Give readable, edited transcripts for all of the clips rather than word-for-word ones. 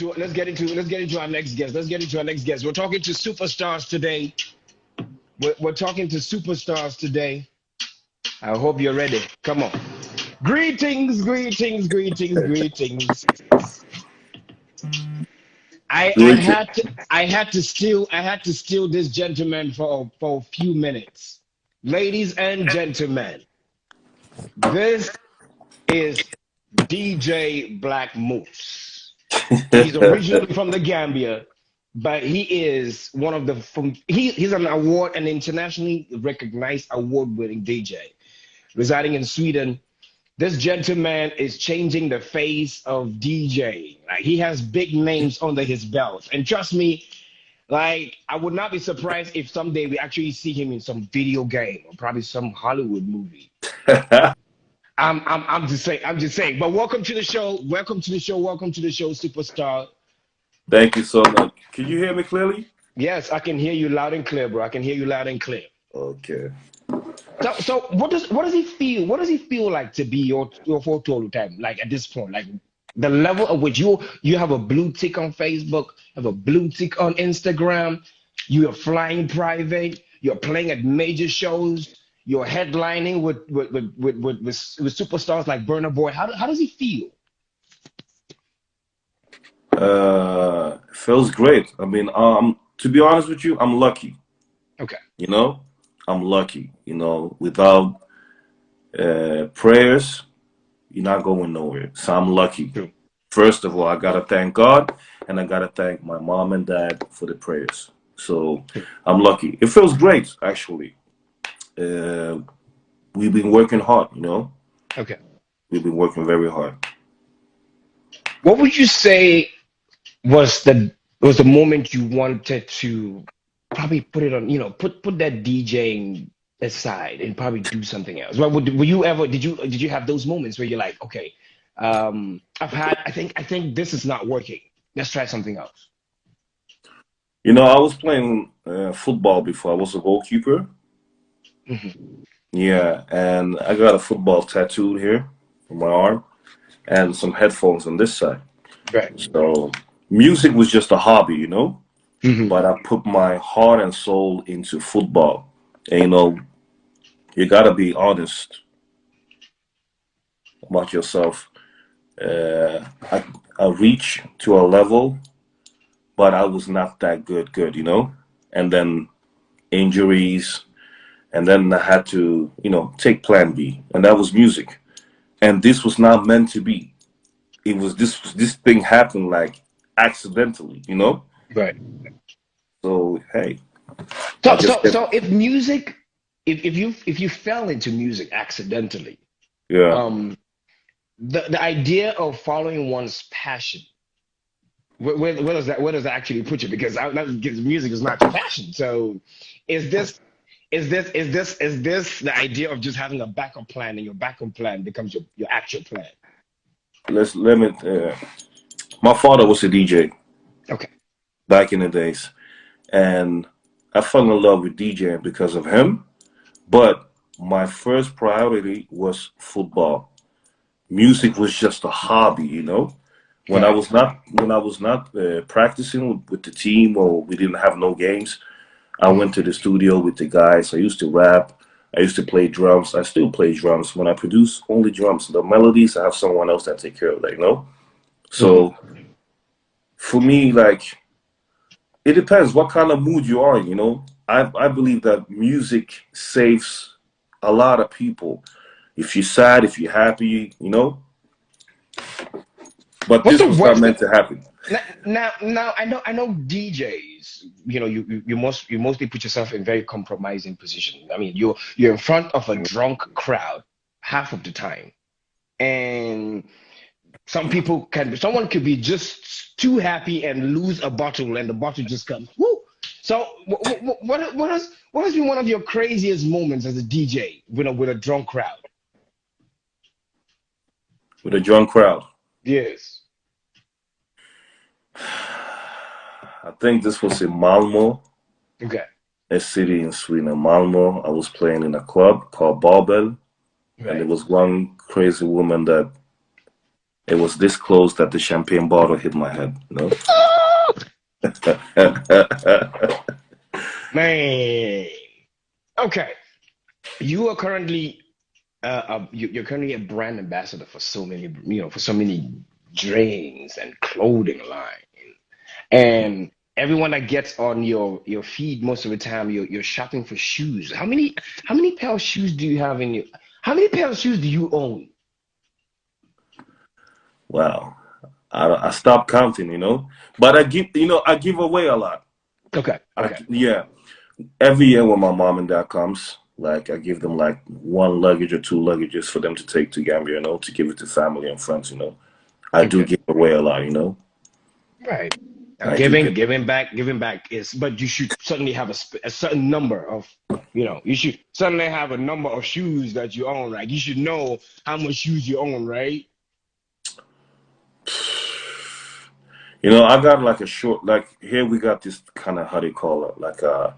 into our next guest. Let's get into our next guest. We're talking to superstars today. We're talking to superstars today. I hope you're ready. Come on. Greetings, greetings, greetings, greetings. Great. I had to steal this gentleman for a few minutes. Ladies and gentlemen, this is DJ Black Moose. He's originally from the Gambia, but he is one of the he's an internationally recognized award-winning DJ residing in Sweden. This gentleman is changing the face of DJing. Like, he has big names under his belt, and trust me, like, I would not be surprised if someday we actually see him in some video game or probably some Hollywood movie. I'm just saying. I'm just saying. But welcome to the show. Welcome to the show. Welcome to the show, superstar. Thank you so much. Can you hear me clearly? Yes, I can hear you loud and clear, bro. I can hear you loud and clear. Okay. So what does he feel? What does he feel like to be your photo all the time? Like, at this point, like the level at which you have a blue tick on Facebook, have a blue tick on Instagram, you are flying private, you're playing at major shows, you're headlining with superstars like Burna Boy. How does he feel? Feels great. I mean, to be honest with you, I'm lucky. Okay. You know, I'm lucky. You know, without prayers, you're not going nowhere. So I'm lucky. True. First of all, I gotta thank God, and I gotta thank my mom and dad for the prayers. So I'm lucky. It feels great, actually. We've been working hard. You know. Okay. We've been working very hard. What would you say was the moment you wanted to probably put it on, put that DJing aside and probably do something else? Well, were you ever did you have those moments where you're like, okay, I think this is not working. Let's try something else. You know, I was playing football before. I was a goalkeeper. Hmm. Yeah, and I got a football tattooed here on my arm and some headphones on this side. Right. So music was just a hobby, you know, Hmm. but I put my heart and soul into football. And, you know, you gotta be honest about yourself. Uh, I reached to a level, but I was not that good, you know, and then injuries, and then I had to, you know, take plan B, and that was music. And this was not meant to be. It was this thing happened like accidentally, you know. Right. So hey, I So just so kept, so if music, if you fell into music accidentally, yeah. um, the idea of following one's passion, where does that actually put you? Because music is not your passion. So is this the idea of just having a backup plan, and your backup plan becomes your actual plan? Let me. My father was a DJ Okay. back in the days, and I fell in love with DJing because of him. But my first priority was football. Music was just a hobby, you know. Right. When I was not practicing with the team, or we didn't have no games, I went to the studio with the guys. I used to rap. I used to play drums. I still play drums. When I produce only drums, the melodies, I have someone else that take care of that, you know? So Hmm. for me, like, it depends what kind of mood you are in, you know? I believe that music saves a lot of people. If you're sad, if you're happy, you know? But What's this the was not worst meant that to happen. now I know DJs, you mostly put yourself in very compromising position. I mean, you're in front of a drunk crowd half of the time, and someone could be just too happy and lose a bottle, and the bottle just comes. Woo! So what has been one of your craziest moments as a DJ with a drunk crowd? With a drunk crowd. Yes. I think this was in Malmo, Okay. a city in Sweden. Malmo. I was playing in a club called Babel, and there Right. was one crazy woman that it was this close that the champagne bottle hit my head, you know? Man. Okay. You are currently you're currently a brand ambassador for so many, for so many drinks and clothing line. And everyone that gets on your feed most of the time, you're shopping for shoes. How many pair of shoes do you have in your how many pair of shoes do you own? Wow. I stopped counting, you know? But I give away a lot. Okay, okay, Yeah. Every year when my mom and dad comes, like I give them like one luggage or two luggages for them to take to Gambia, you know, to give it to family and friends, you know. I do okay. give away a lot, you know. Right. Now, I do give. giving back is, but you should certainly have a certain number of, you should certainly have a number of shoes that you own, right? You should know how much shoes you own, right? You know, I got like a short, like here we got this kind of, how do you call it, like a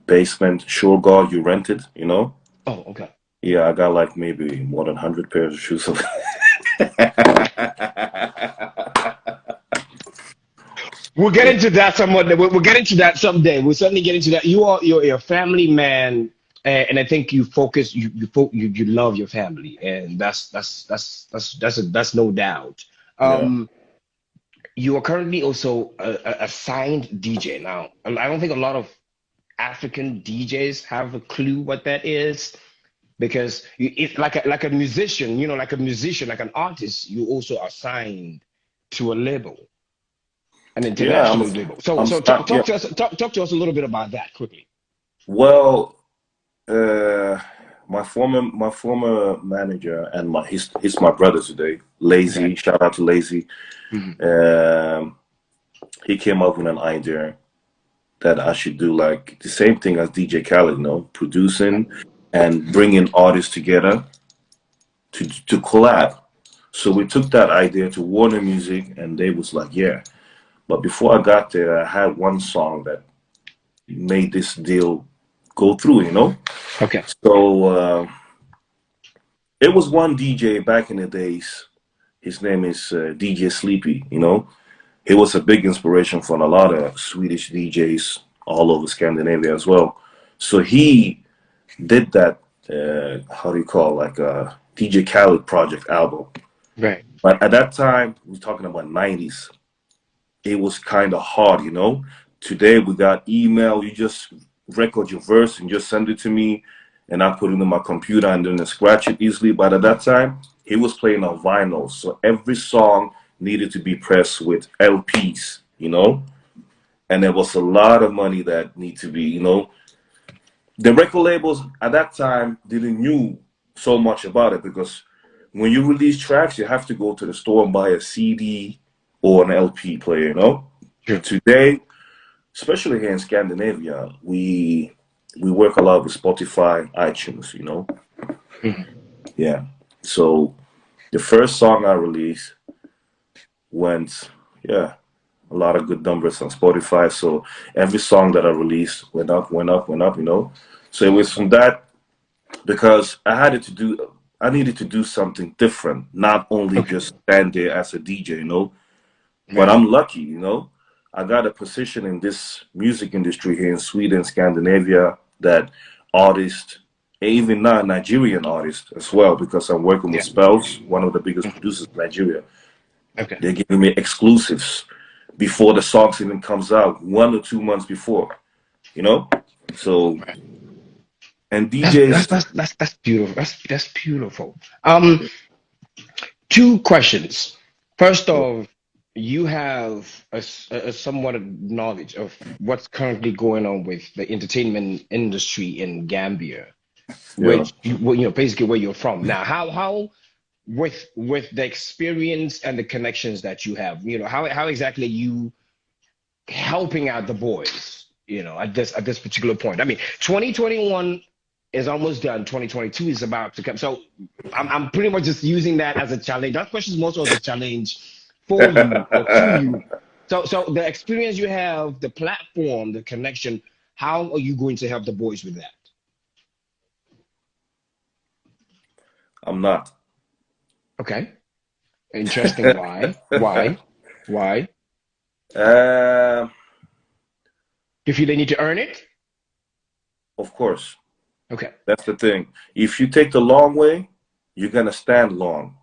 basement shore guard you rented, you know? Oh, okay. Yeah, I got like maybe more than 100 pairs of shoes. We'll get into that somewhat. We'll get into that someday. We'll certainly get into that. You're a family man, and I think you focus. You love your family, and that's no doubt. Yeah. You are currently also a signed DJ now. I don't think a lot of African DJs have a clue what that is because it's like a musician, like an artist. You also are signed to a label, an Yeah, international label. So yeah. talk to us a little bit about that quickly. Well, uh, my former manager and he's my brother today. Okay. Lazy, shout out to Lazy. Mhm. Um, he came up with an idea that I should do like the same thing as DJ Khaled, you know, producing and bringing artists together to collab. So we took that idea to Warner Music, and they was like, yeah. But before I got there, I had one song that made this deal go through, you know. Okay. So it was one DJ back in the days. His name is DJ Sleepy, you know. He was a big inspiration for a lot of Swedish DJs all over Scandinavia as well. So he did that, how do you call, like a DJ Khaled project album. Right. But at that time, we're talking about 90s. It was kind of hard, you know. Today we got email. You just record your verse and just send it to me, and I put it in my computer and then I scratch it easily. But at that time, he was playing on vinyl, so every song needed to be pressed with LPs, you know. And there was a lot of money that need to be, you know. The record labels at that time didn't knew so much about it because when you release tracks, you have to go to the store and buy a CD or an LP player, you know. Sure. Today, especially here in Scandinavia, we work a lot with Spotify, iTunes, you know. Mhm. Yeah. So the first song I released went, yeah, a lot of good numbers on Spotify. So every song that I released went up, went up, went up, you know. So it was from that because I needed to do something different, not only Okay. just stand there as a DJ, you know. But Right. I'm lucky, you know. I got a position in this music industry here in Sweden, Scandinavia, that artists, and even now Nigerian artists as well, because I'm working with Yeah. Spells, one of the biggest producers in Nigeria. Okay. They're giving me exclusives before the songs even comes out, 1 or 2 months before, you know. So Right. and That's that's DJs, that's that's that's beautiful. That's beautiful. Two questions. First off, you have a somewhat of knowledge of what's currently going on with the entertainment industry in Gambia, yeah, which basically where you're from. Now, how with the experience and the connections that you have, how exactly are you helping out the boys, at this particular point? I mean, 2021 is almost done. 2022 is about to come. So I'm pretty much just using that as a challenge. That question is more so as a challenge for you or to you. So the experience you have, the platform, the connection, how are you going to help the boys with that? I'm not. Okay. Interesting. Why? Why? Why? uh, You feel they need to earn it? of course, Okay. that's the thing. If you take the long way, you're gonna stand long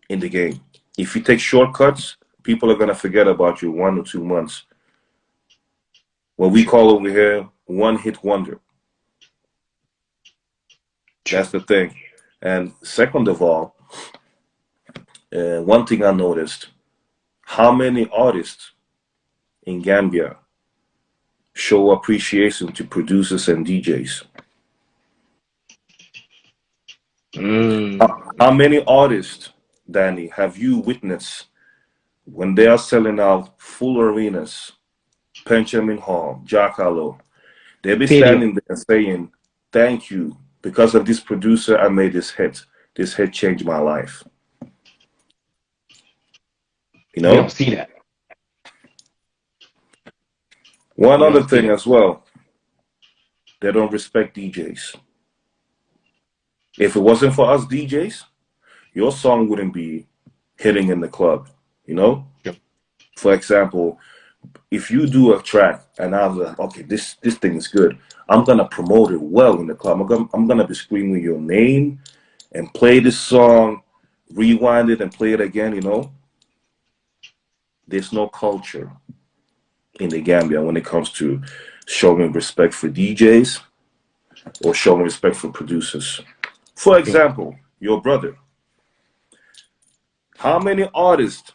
in the game. If you take shortcuts, people are gonna forget about you 1 or 2 months. What we True. call over here one hit wonder. True. That's the thing. And second of all, one thing I noticed: how many artists in Gambia show appreciation to producers and DJs? Mm. How many artists, Danny, have you witnessed when they are selling out full arenas, Benjamin Hall, Jack Harlow? They be Stadium. standing there saying, "Thank you. Because of this producer, I made this hit. This hit changed my life." You We don't know? see that. One We other don't see thing that. as well, they don't respect DJs. If it wasn't for us DJs, your song wouldn't be hitting in the club, you know? True. For example, if you do a track and I was like, okay, this thing is good, I'm gonna promote it well in the club. I'm gonna be screaming your name and play this song, rewind it and play it again, you know? There's no culture in the Gambia when it comes to showing respect for DJs or showing respect for producers. For True. example, your brother. How many artists,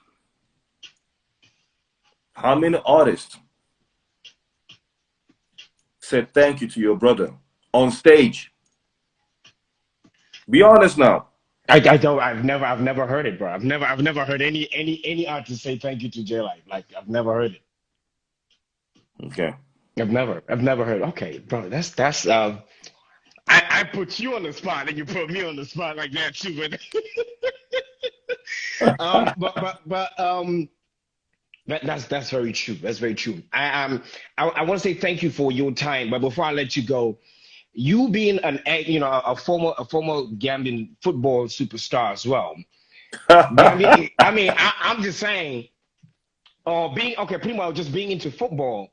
how many artists said thank you to your brother on stage? Be honest now. I don't. I've never heard it, bro. I've never heard any artist say thank you to J Life. Like I've never heard it. Okay. I've never heard. Okay, bro. That's. I put you on the spot and you put me on the spot like that too. But that's very true. That's very true. I want to say thank you for your time. But before I let you go, you being a former Gambian football superstar as well. Gambia. I mean, I'm just saying. Being okay, pretty much just being into football.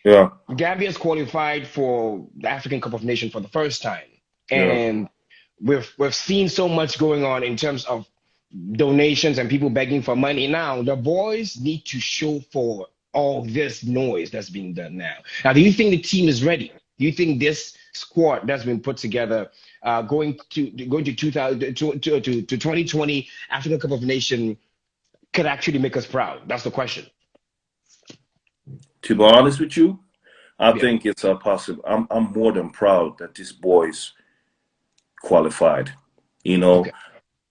Yeah, Gambia's qualified for the African Cup of Nations for the first time, yeah. and we've seen so much going on in terms of donations and people begging for money. Now the boys need to show for all this noise that's being done now. Now, do you think the team is ready? Do you think this squad that's been put together, going to 2000 to 2020 African Cup of Nation, could actually make us proud? That's the question. To be honest with you, I Yeah. think it's possible. I'm more than proud that these boys qualified. You know, Okay.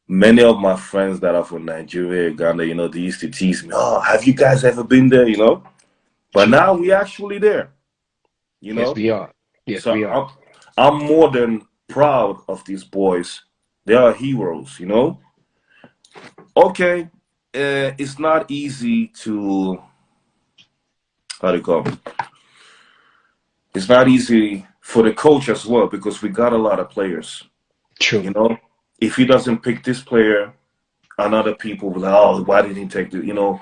many of my friends that are from Nigeria, Ghana, you know, they used to tease me, "Oh, have you guys ever been there?" You know, but True. now we actually there. You Yes, know, we are. Yes, so we are. I'm more than proud of these boys. They are heroes. You know. Okay, it's not easy to how do you call it? It's not easy for the coach as well because we got a lot of players. True. You know, if he doesn't pick this player, another people will, oh, why didn't he take the? You know,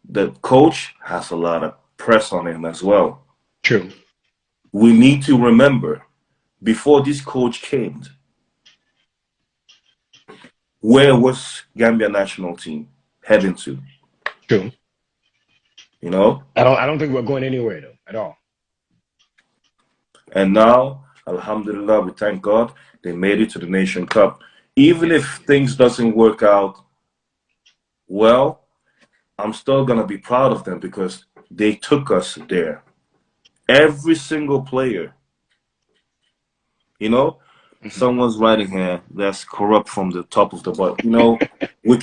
the coach has a lot of press on him as well. True. We need to remember before this coach came, where was Gambia national team heading to? True. You know, I don't think we're going anywhere though at all. and now, Alhamdulillah, we thank God they made it to the Nation Cup. Even Yes. if things doesn't work out well, I'm still gonna be proud of them because they took us there. Every single player, you know, Mhm. someone's writing here that's corrupt from the top of the bottom. We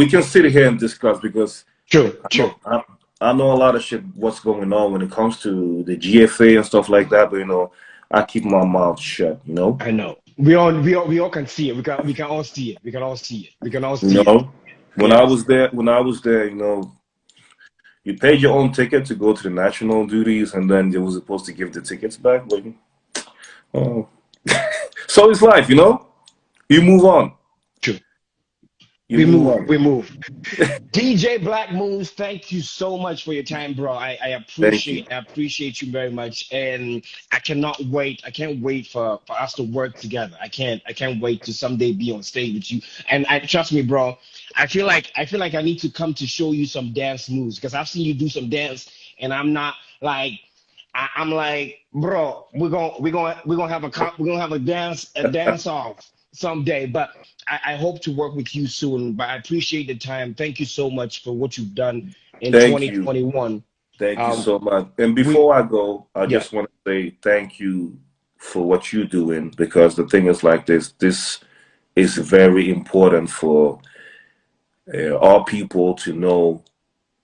can sit here and discuss because True. I True. know I know a lot of shit what's going on when it comes to the GFA and stuff like that. But I keep my mouth shut. I know. We all can see it. We can all see it. We can all see it. We can all You see it. know, Yes. when I was there, you paid your own ticket to go to the national duties, and then they were supposed to give the tickets back. But oh, so it's life. You move on. True. You move on. We move. DJ Black Moons, thank you so much for your time, bro. Thank you. I appreciate you very much, and I cannot wait. I can't wait for us to work together. I can't wait to someday be on stage with you. And I trust me, bro. I feel like I need to come to show you some dance moves because I've seen you do some dance, and I'm not like I'm like, bro, we're gonna have we're gonna have a dance off someday. But I hope to work with you soon. But I appreciate the time. Thank you so much for what you've done in Thank you. 2021. Thank you Um, so much. And we before I go, I yeah, just want to say thank you for what you're doing because the thing is like this. This is very important for all people to know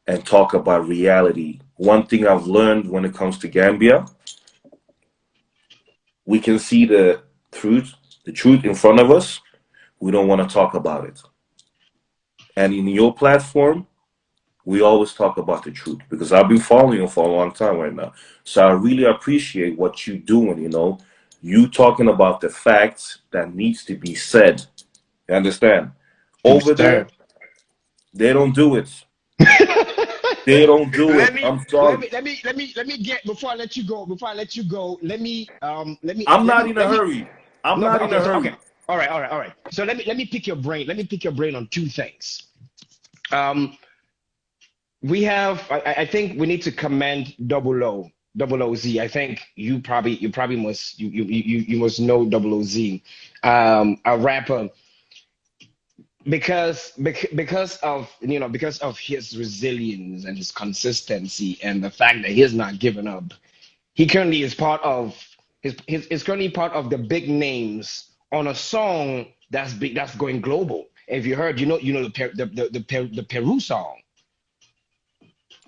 and talk about reality. One thing I've learned when it comes to Gambia, we can see the truth in front of us. We don't want to talk about it. And in your platform, we always talk about the truth because I've been following you for a long time right now. So I really appreciate what you're doing, you know. You talking about the facts that needs to be said. You understand? yes, Over sir. there, they don't do it. They don't do it. let me I'm sorry. let me get before I let you go. Before I let you go, I'm not in a let me hurry. I'm no, but not in a okay, so okay. hurry. All right. So let me pick your brain. Let me pick your brain on two things. Um, we have I think we need to commend double O Z. I think you probably must you must know double O Z, a rapper because of because of his resilience and his consistency and the fact that he has not given up. He currently is part of is currently part of the big names on a song that's big that's going global. If you heard, you know the Peru song.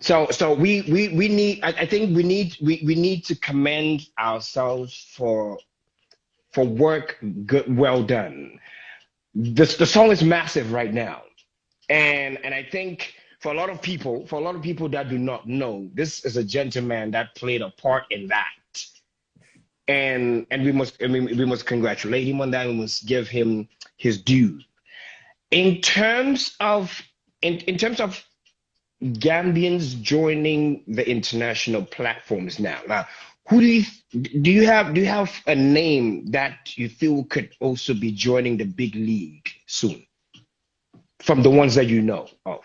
So we need I think we need to commend ourselves for work good well done. The song is massive right now, and I think for a lot of people that do not know, this is a gentleman that played a part in that, and we must congratulate him on that. We must give him his due. In terms of in terms of Gambians joining the international platforms now. Now, who do you have a name that you feel could also be joining the big league soon from the ones that you know of?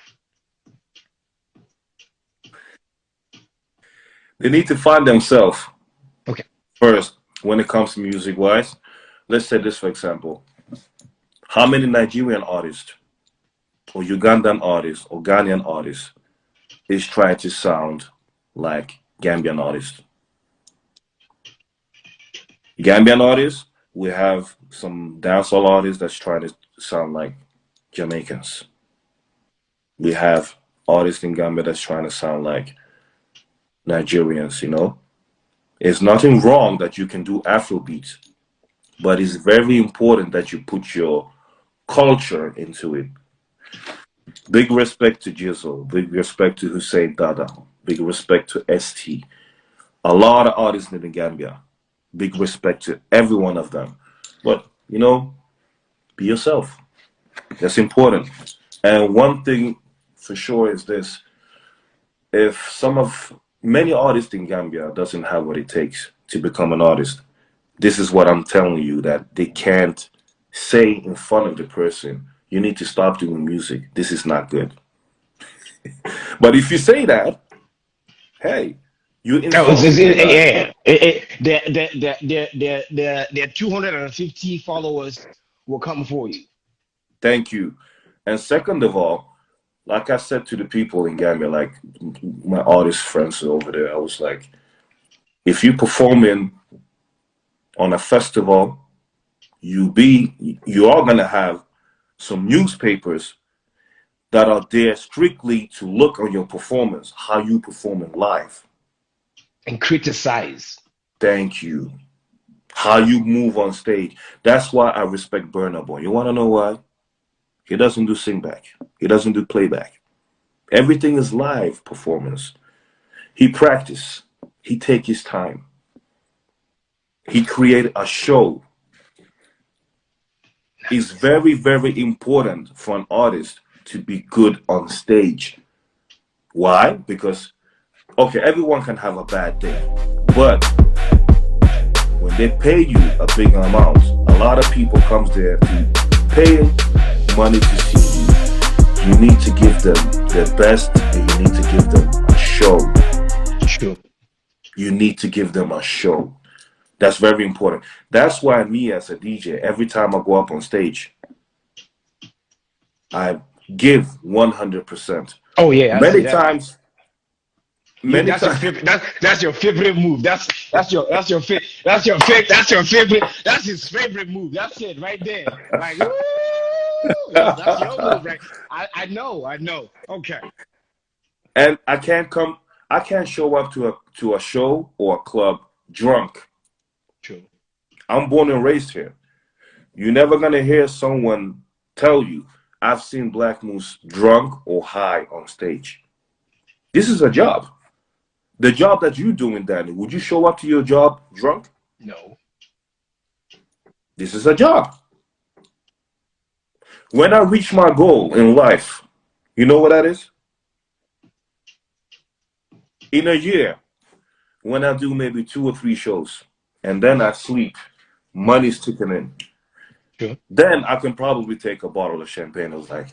They need to find themselves Okay. first when it comes to music wise. Let's say this for example. How many Nigerian artists or Ugandan artists or Ghanaian artists is trying to sound like Gambian artists? Gambian artists, we have some dancehall artists that's trying to sound like Jamaicans. We have artists in Gambia that's trying to sound like Nigerians, you know? It's nothing wrong that you can do Afrobeats, but it's very important that you put your culture into it. Big respect to Jizzle, big respect to Hussein Dada, big respect to ST. A lot of artists in the Gambia. Big respect to every one of them. But, you know, be yourself. That's important. And one thing for sure is this. If many artists in Gambia doesn't have what it takes to become an artist, this is what I'm telling you that they can't say in front of the person, you need to stop doing music. This is not good. But if you say that, hey, you Oh, insulting the guy. yeah. Their 250 followers will come for you. Thank you. And second of all, like I said to the people in Gambia, like my artist friends over there, I was like, if you performing on a festival, you are gonna have some newspapers that are there strictly to look on your performance, how you performing live. And criticize. Thank you. How you move on stage. That's why I respect Burna Boy. You wanna know why? He doesn't do sing back. He doesn't do playback. Everything is live performance. He practice. He take his time. He created a show. it's very, very important for an artist to be good on stage. Why? Because, okay, everyone can have a bad day, but when they pay you a big amount, a lot of people comes there to pay money to see you. You need to give them their best, and you need to give them a show. True. You need to give them a show. That's very important. That's why me as a DJ, every time I go up on stage, I give 100%. Oh yeah, I see Many that. times, Yeah, many that's your times, favorite. That's your favorite move. That's your favorite. That's his favorite move. That's it right there. Like, woo! Yes, that's your move, right? I know. Okay. and I can't show up to a show or a club drunk. True. I'm born and raised here. You're never gonna hear someone tell you, I've seen Black Moose drunk or high on stage. This is a job. The job that you're doing, Danny, would you show up to your job drunk? No. This is a job. When I reach my goal in life, you know what that is? In a year, when I do maybe 2 or 3 shows, and then I sleep, money's ticking in. True. Then I can probably take a bottle of champagne. I was like,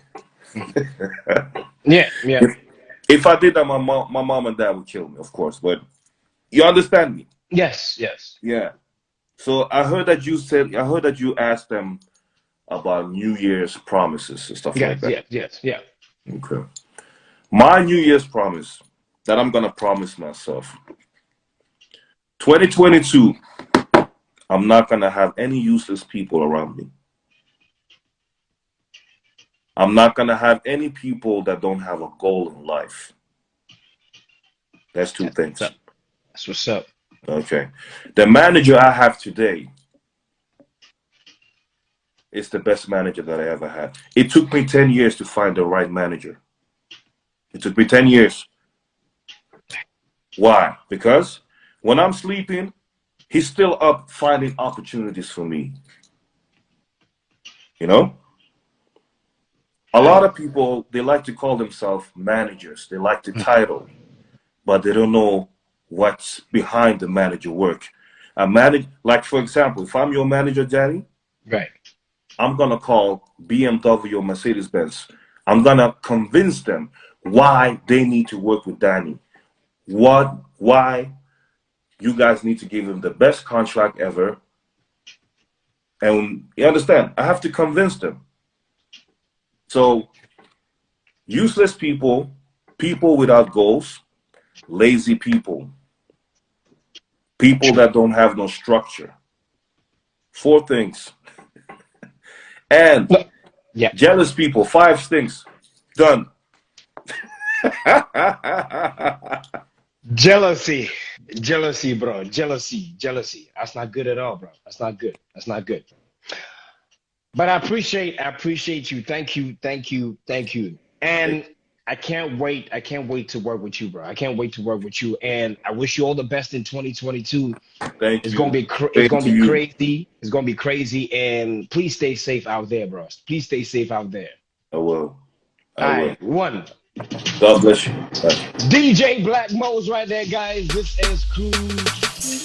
Yeah. if I did that, my mom and dad would kill me, of course. But you understand me? Yes. Yeah. So I heard that you asked them about New Year's promises and stuff like that. Yes. Okay. My New Year's promise that I'm gonna promise myself. 2022, I'm not gonna have any useless people around me. I'm not gonna have any people that don't have a goal in life. That's 2 things. That's what's up. Okay. The manager I have today is the best manager that I ever had. It took me 10 years to find the right manager. It took me 10 years. Why? Because when I'm sleeping, he's still up finding opportunities for me. You know? A lot of people, they like to call themselves managers. They like the title, but they don't know what's behind the manager work. Like for example, if I'm your manager, Danny, Right. I'm gonna call BMW or Mercedes-Benz. I'm gonna convince them why they need to work with Danny. Why you guys need to give him the best contract ever. And you understand, I have to convince them. So useless people, people without goals, lazy people, people that don't have no structure. 4 things. And Yeah. jealous people, 5 things. Done. Jealousy, bro. Jealousy. That's not good at all, bro. That's not good. But I appreciate you. Thank you. And I can't wait to work with you, bro. I can't wait to work with you. And I wish you all the best in 2022. Thank It's you. gonna be crazy. It's gonna be crazy. And please stay safe out there, bro. Please stay safe out there. I will. All right, one. God bless you. DJ Black Mo's right there, guys. This is Crude.